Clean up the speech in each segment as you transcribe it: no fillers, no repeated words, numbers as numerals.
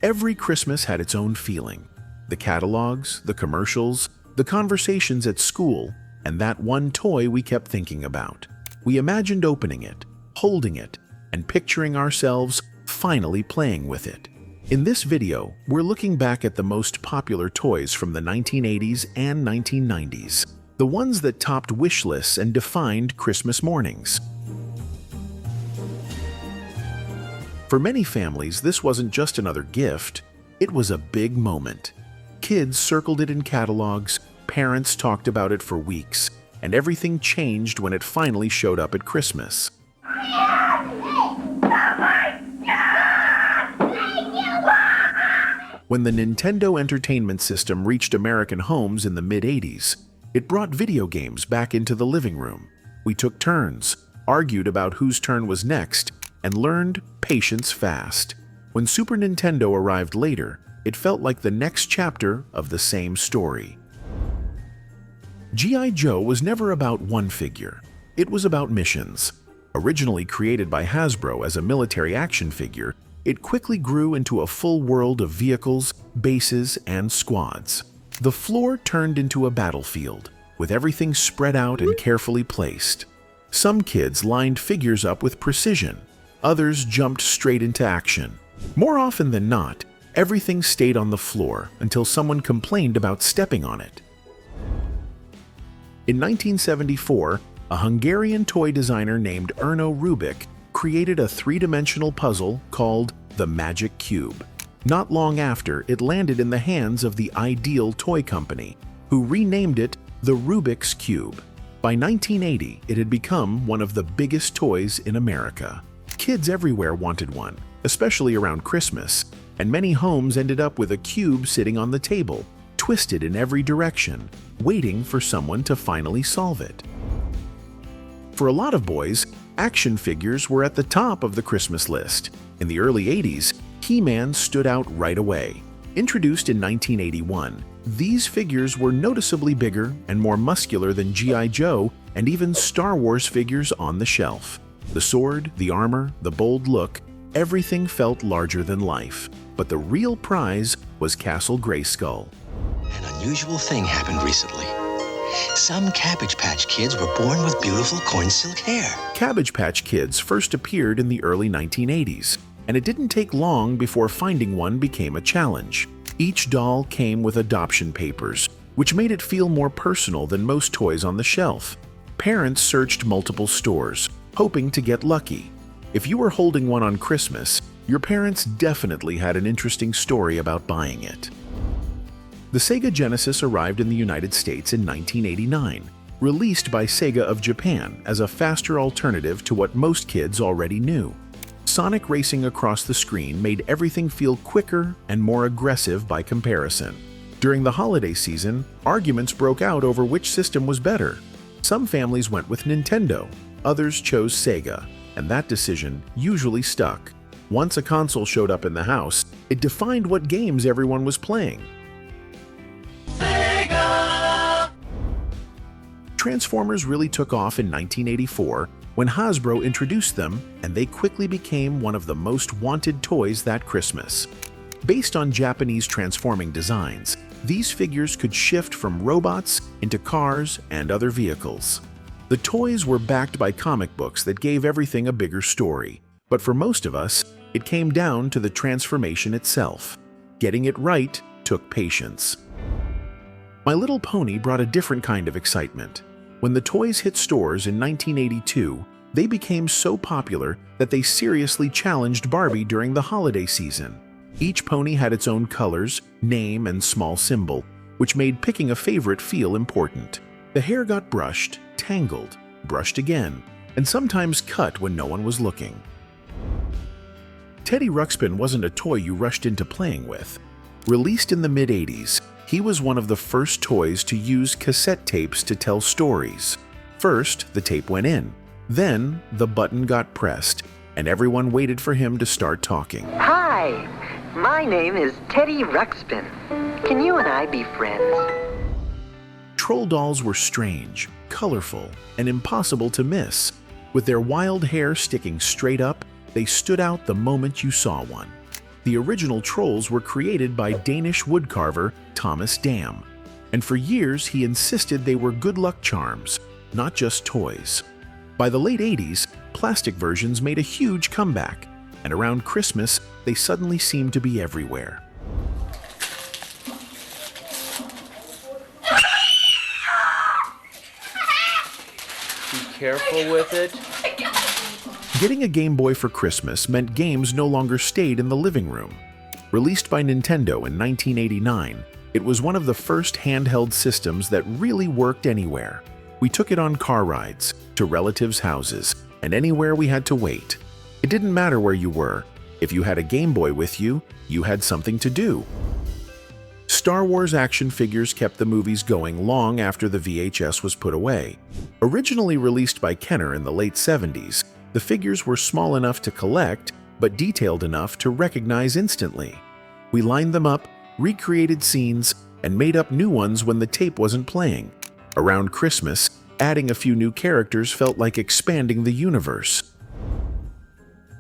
Every Christmas had its own feeling. The catalogs, the commercials, the conversations at school, and that one toy we kept thinking about. We imagined opening it, holding it, and picturing ourselves finally playing with it. In this video, we're looking back at the most popular toys from the 1980s and 1990s, the ones that topped wish lists and defined Christmas mornings. For many families, this wasn't just another gift, it was a big moment. Kids circled it in catalogs, parents talked about it for weeks, and everything changed when it finally showed up at Christmas. When the Nintendo Entertainment System reached American homes in the mid-80s, it brought video games back into the living room. We took turns, argued about whose turn was next, and learned patience fast. When Super Nintendo arrived later, it felt like the next chapter of the same story. G.I. Joe was never about one figure. It was about missions. Originally created by Hasbro as a military action figure, it quickly grew into a full world of vehicles, bases, and squads. The floor turned into a battlefield, with everything spread out and carefully placed. Some kids lined figures up with precision. Others jumped straight into action. More often than not, everything stayed on the floor until someone complained about stepping on it. In 1974, a Hungarian toy designer named Erno Rubik created a three-dimensional puzzle called the Magic Cube. Not long after, it landed in the hands of the Ideal Toy Company, who renamed it the Rubik's Cube. By 1980, it had become one of the biggest toys in America. Kids everywhere wanted one, especially around Christmas, and many homes ended up with a cube sitting on the table, twisted in every direction, waiting for someone to finally solve it. For a lot of boys, action figures were at the top of the Christmas list. In the early 80s, He-Man stood out right away. Introduced in 1981, these figures were noticeably bigger and more muscular than G.I. Joe and even Star Wars figures on the shelf. The sword, the armor, the bold look, everything felt larger than life. But the real prize was Castle Grayskull. An unusual thing happened recently. Some Cabbage Patch Kids were born with beautiful corn silk hair. Cabbage Patch Kids first appeared in the early 1980s, and it didn't take long before finding one became a challenge. Each doll came with adoption papers, which made it feel more personal than most toys on the shelf. Parents searched multiple stores, hoping to get lucky. If you were holding one on Christmas, your parents definitely had an interesting story about buying it. The Sega Genesis arrived in the United States in 1989, released by Sega of Japan as a faster alternative to what most kids already knew. Sonic racing across the screen made everything feel quicker and more aggressive by comparison. During the holiday season, arguments broke out over which system was better. Some families went with Nintendo, others chose Sega, and that decision usually stuck. Once a console showed up in the house, it defined what games everyone was playing. Sega! Transformers really took off in 1984 when Hasbro introduced them, and they quickly became one of the most wanted toys that Christmas. Based on Japanese transforming designs, these figures could shift from robots into cars and other vehicles. The toys were backed by comic books that gave everything a bigger story, but for most of us, it came down to the transformation itself. Getting it right took patience. My Little Pony brought a different kind of excitement. When the toys hit stores in 1982, they became so popular that they seriously challenged Barbie during the holiday season. Each pony had its own colors, name, and small symbol, which made picking a favorite feel important. The hair got brushed, tangled, brushed again, and sometimes cut when no one was looking. Teddy Ruxpin wasn't a toy you rushed into playing with. Released in the mid-80s, he was one of the first toys to use cassette tapes to tell stories. First, the tape went in. Then, the button got pressed, and everyone waited for him to start talking. Hi, my name is Teddy Ruxpin. Can you and I be friends? Troll dolls were strange, colorful, and impossible to miss. With their wild hair sticking straight up, they stood out the moment you saw one. The original trolls were created by Danish woodcarver Thomas Dam, and for years he insisted they were good luck charms, not just toys. By the late 80s, plastic versions made a huge comeback, and around Christmas they suddenly seemed to be everywhere. Be careful with it. Getting a Game Boy for Christmas meant games no longer stayed in the living room. Released by Nintendo in 1989, it was one of the first handheld systems that really worked anywhere. We took it on car rides, to relatives' houses, and anywhere we had to wait. It didn't matter where you were. If you had a Game Boy with you, you had something to do. Star Wars action figures kept the movies going long after the VHS was put away. Originally released by Kenner in the late 70s, the figures were small enough to collect, but detailed enough to recognize instantly. We lined them up, recreated scenes, and made up new ones when the tape wasn't playing. Around Christmas, adding a few new characters felt like expanding the universe.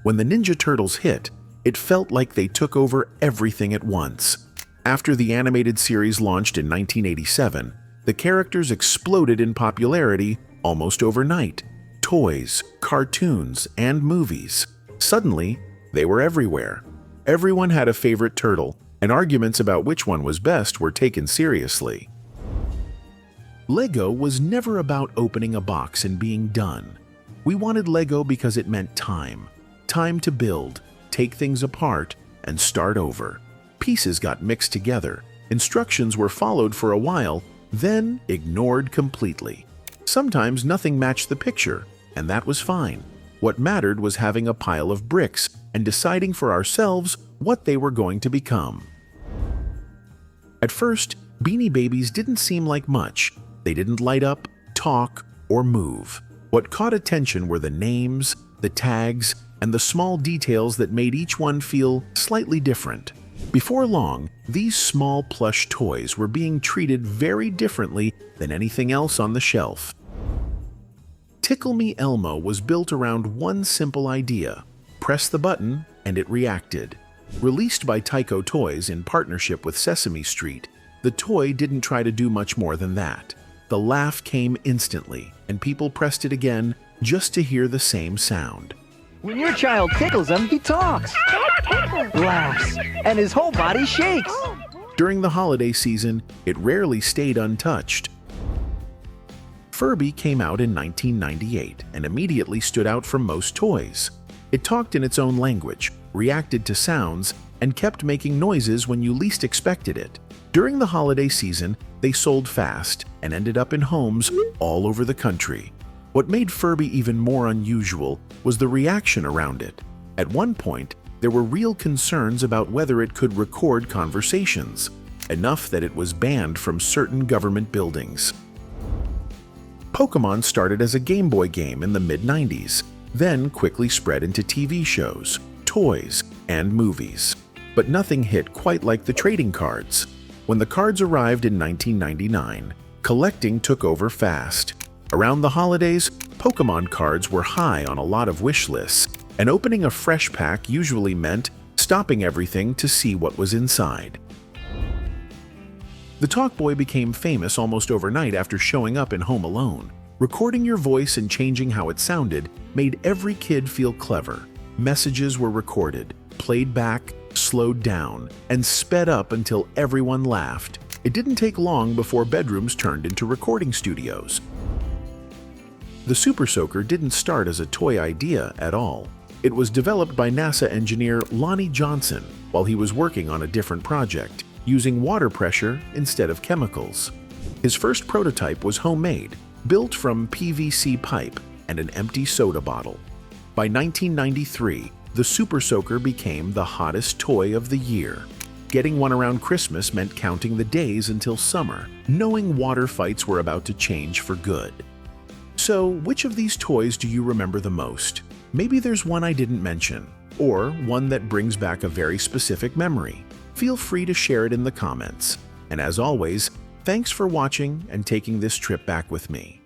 When the Ninja Turtles hit, it felt like they took over everything at once. After the animated series launched in 1987, the characters exploded in popularity almost overnight. Toys, cartoons, and movies. Suddenly, they were everywhere. Everyone had a favorite turtle, and arguments about which one was best were taken seriously. Lego was never about opening a box and being done. We wanted Lego because it meant time. Time to build, take things apart, and start over. Pieces got mixed together. Instructions were followed for a while, then ignored completely. Sometimes nothing matched the picture, and that was fine. What mattered was having a pile of bricks and deciding for ourselves what they were going to become. At first, Beanie Babies didn't seem like much. They didn't light up, talk, or move. What caught attention were the names, the tags, and the small details that made each one feel slightly different. Before long, these small plush toys were being treated very differently than anything else on the shelf. Tickle Me Elmo was built around one simple idea: press the button and it reacted. Released by Tyco Toys in partnership with Sesame Street, the toy didn't try to do much more than that. The laugh came instantly, and people pressed it again just to hear the same sound. When your child tickles him, he talks, laughs, and his whole body shakes. During the holiday season, it rarely stayed untouched. Furby came out in 1998 and immediately stood out from most toys. It talked in its own language, reacted to sounds, and kept making noises when you least expected it. During the holiday season, they sold fast and ended up in homes all over the country. What made Furby even more unusual was the reaction around it. At one point, there were real concerns about whether it could record conversations, enough that it was banned from certain government buildings. Pokémon started as a Game Boy game in the mid-90s, then quickly spread into TV shows, toys, and movies. But nothing hit quite like the trading cards. When the cards arrived in 1999, collecting took over fast. Around the holidays, Pokémon cards were high on a lot of wish lists, and opening a fresh pack usually meant stopping everything to see what was inside. The Talkboy became famous almost overnight after showing up in Home Alone. Recording your voice and changing how it sounded made every kid feel clever. Messages were recorded, played back, slowed down, and sped up until everyone laughed. It didn't take long before bedrooms turned into recording studios. The Super Soaker didn't start as a toy idea at all. It was developed by NASA engineer Lonnie Johnson while he was working on a different project, using water pressure instead of chemicals. His first prototype was homemade, built from PVC pipe and an empty soda bottle. By 1993, the Super Soaker became the hottest toy of the year. Getting one around Christmas meant counting the days until summer, knowing water fights were about to change for good. So, which of these toys do you remember the most? Maybe there's one I didn't mention, or one that brings back a very specific memory. Feel free to share it in the comments. And as always, thanks for watching and taking this trip back with me.